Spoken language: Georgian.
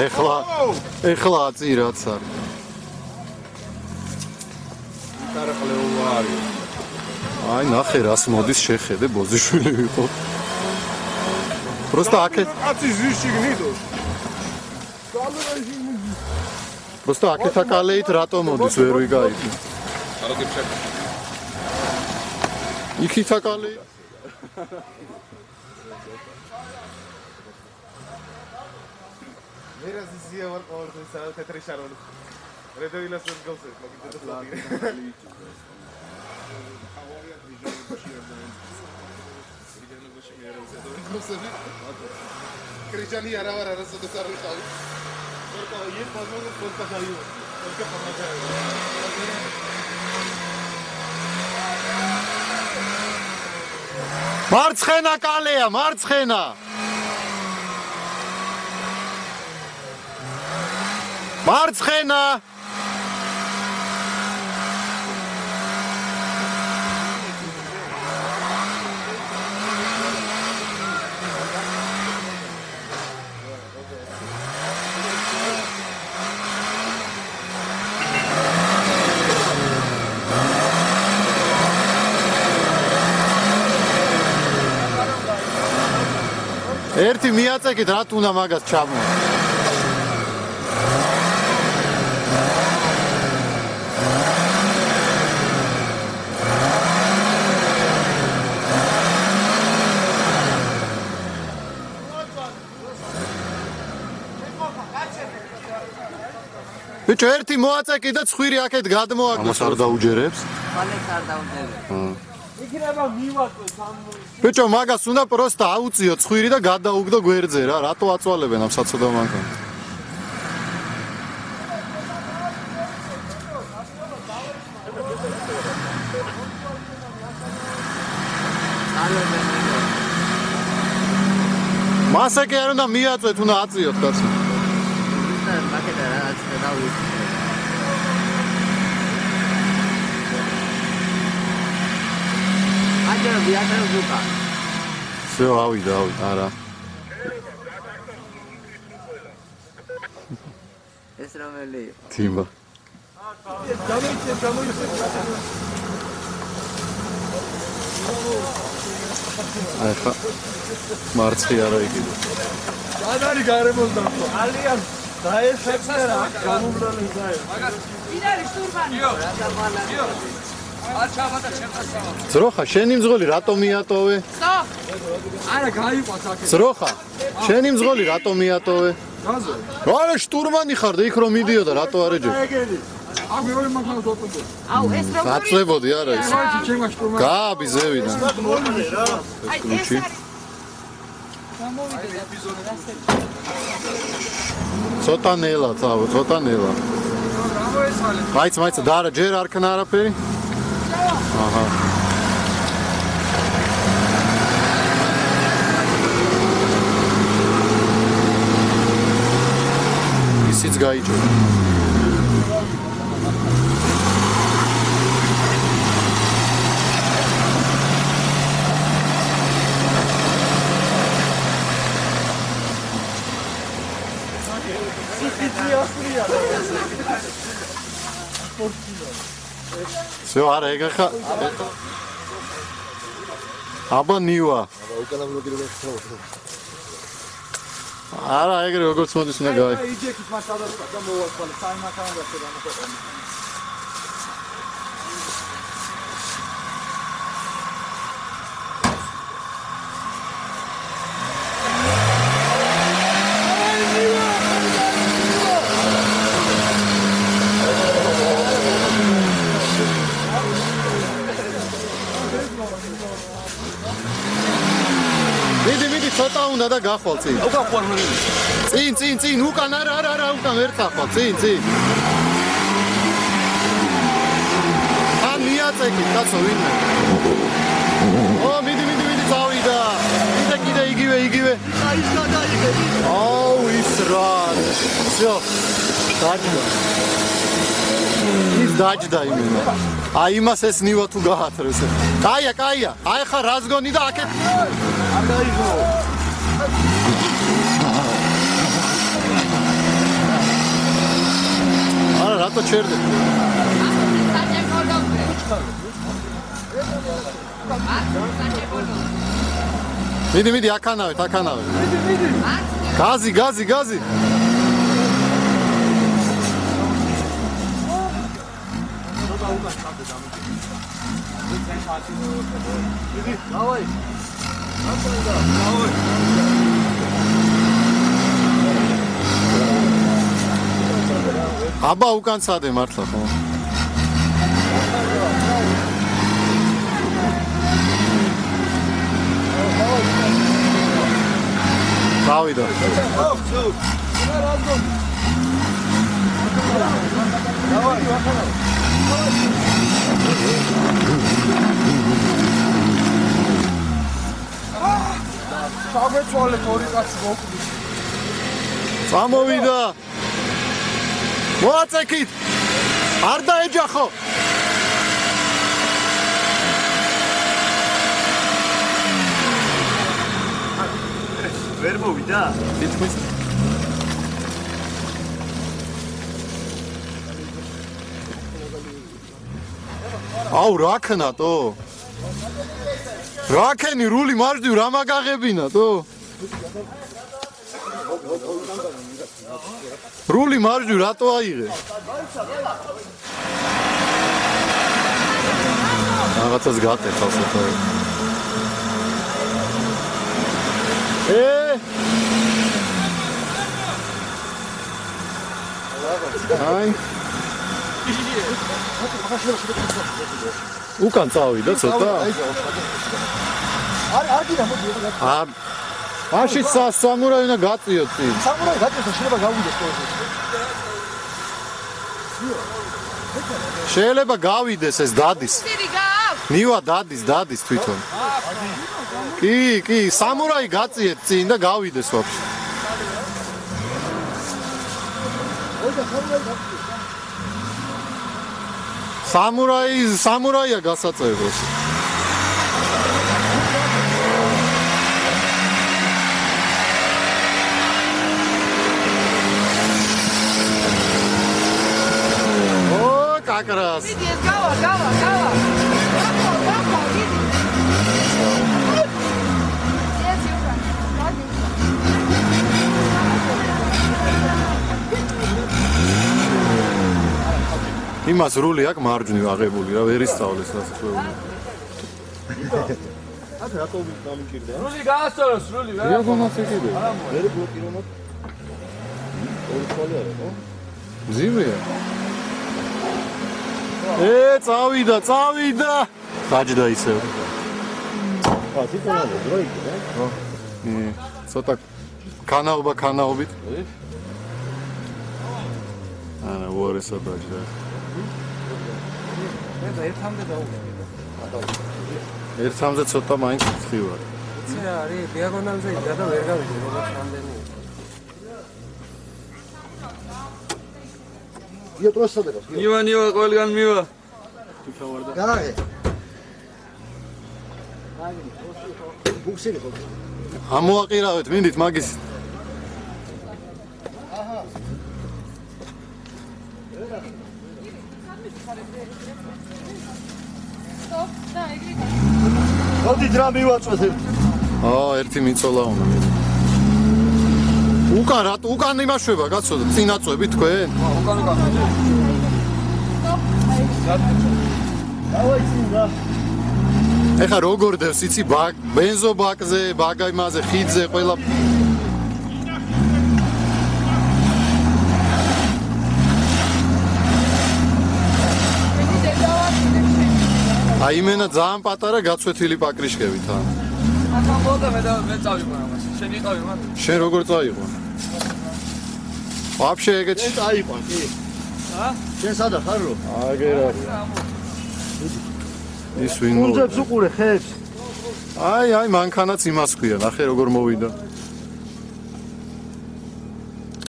ეხლა აწი რაც არის. აი ნახე რას მოდის შეხედე ბოზიშვილი იყო. Просто აქეთ Просто აქეთ აკალეით რატო მოდის ვერ ვიგაიტი. იქით აკალეით მერაზია ვარ ყოველთვის თეთრი შარული. რედოილას ვერ გავსე, მაგიტო ფლაგი. Cristiani ara vara raso de sarri khali. Porta ye paso ko porta khaliyo. Porta khana jayega. მარცხენა კალეა, მარცხენა. მარცხენა. ერთი მიაწეკით რა თუნდა მაგას ჩამო. ბიჭო ერთი მოაწეკი და ცხვირი აქეთ გადმოაგდო. ამას არ დაუჯერებს? ხალხს არ დაუჯერებს. იქნება მივაწვე ბიჭო მაგას უნდა პროსტა აუწიო ცხვირი და გადაუგდო გვერდზე რა, რატო აწვალებენ ამ საცოდო მანქანას? მასაკე არ უნდა მიაწვეთ, უნდა აწიოთ კაცო. მაგედა რაც დავიწყე. აჯერ ვიატარ ზუკა. всё, ავიდა, არა. ეს რომელი იყო? თიმა. ახლა მარცხი არა იგივე. ადარი გარემოს დახო. ალიან დაესწრა რა, გამომრალი დაე. ვინ არის შტურმანი? იო. არჩაბადა შემწასავა. ძროხა, შენი მძღოლი რატო მიატოვე? Stop. არა, გაიყვას აქეთ. ძროხა, შენი მძღოლი რატო მიატოვე? გაზო. არა, შტურმანი ხარ და იქ რომ მიდიოდა, რატო არ ეჯებ? ეგენი. აქ მეორე მანქანას ვატყობ. აუ, ეს როგორი? გაწლებოდი არა ის. ჩემმა შტურმანი. გააბი ზევიდან. აი, ეს არის. ცოტა ნელა, წავ, ცოტა ნელა. მაიცა და არა ჯერ არ ქნა არაფერი? აჰა. ისიც გაიჭირა. всё, არა, ეგ ხა. აბა ნივა. არა, ეგრე როგორც მოდის უნდა გაი. იჯექით მას და მოვაწყალე, საიმაქანო გასება მოყვა. მიდი ცოტა უნდა და გახვალ წინ. უკან ხوار უნდა. წინ, უკან არა, უკან ვერ წახვალ, წინ. ან მიაწეკით, კაცო, ვინმე. ო, მიდი, წავიდა. კიდე იგივე. აი, ის გადაიგე. აუ, ის რა. всё. დაჯდა. ის დაჯდა იმენა. აი იმას ეს ნივა თუ გაათრეს. კაია. აი ხა რაზგონი და აქეთ არ დაიგო. რატო ჩერდე? მიდი, აქანავეთ. გაზი. აბა უკან წადე მართლა ხო? დავიდა. წამოვიდა. მოაწექით. არ დაეჯახო. ვერ მოვიდა? თითქმის. აუ რაქნატო? რაქენი რული მარჯვი რა მაგაღებინატო? რული მარჯვი რატო აიღე? რაღაცას გატეხავს ახლა. აი. უკან წავიდა ცოტა. აში სამურაი უნდა გაწიოთ წინ. სამურაი გაწიოთ, შეიძლება გავიდეს ყოველთვის. შეიძლება გავიდეს ეს დადის. ნივა დადის თვითონ. კი, სამურაი გაწიეთ წინ და გავიდეს ვაფშე. სამურაია გასაწევს. კაკრას. მიდი ეს გავა. გახო, მიდი. ეს იყო. იმას რული აქვს მარჯვნივ აღებული რა ვერ ისწავლეს ასწავლე. აკა რატო გამიჭირდა? რული გაასწოროს, რული რა. დიაგონალს ეკიდე. ვერ ბლოკირონოთ. ორი თვალი არა ხო? მძიმეა. წავიდა. გაჯდა ისევ. თვითონ არა, დრო იქ რა. ცოტა ქანაობით. ანა უარესად დაჯდა. ერთამდე ცოტა მაინც ცხი ვარ. იცი რა არის დიაგონალზე იდგა და ვერ გავიდი როგორც რამდენია. ია პროსადებას. ნივა ყველგან მივა. გარაღე. ბუქსერი ხო? ამოაყირავეთ, მინდით მაგის. მოდი ძრა მივაწვეთ ერთი. ერთი მიწოლა უნდა. უკან იმაშვება, კაცო, წინაწვები თქვენ? უკან. დავაი წინ რა. ეხა როგორ დევს, იცი, ბენზო ბაკზე, ბაგაიმაზე, ხიდზე, ყველა აი მენა ძალიან პატარა გაცვეთილი პაკრიშკებით ა. ახლა მოდა მე წავიყვან ამას. შენ იყავი მათ? შენ როგორ წაიყვან? ვაფშე ეგეთ შენ წაიყვან კი. შენ სადა ხარ რო? აგერა. ის ვინ მოვიდა? კუნძებს უყურე ხებს. აი მანქანაც იმას ქვია, ნახე როგორ მოვიდა.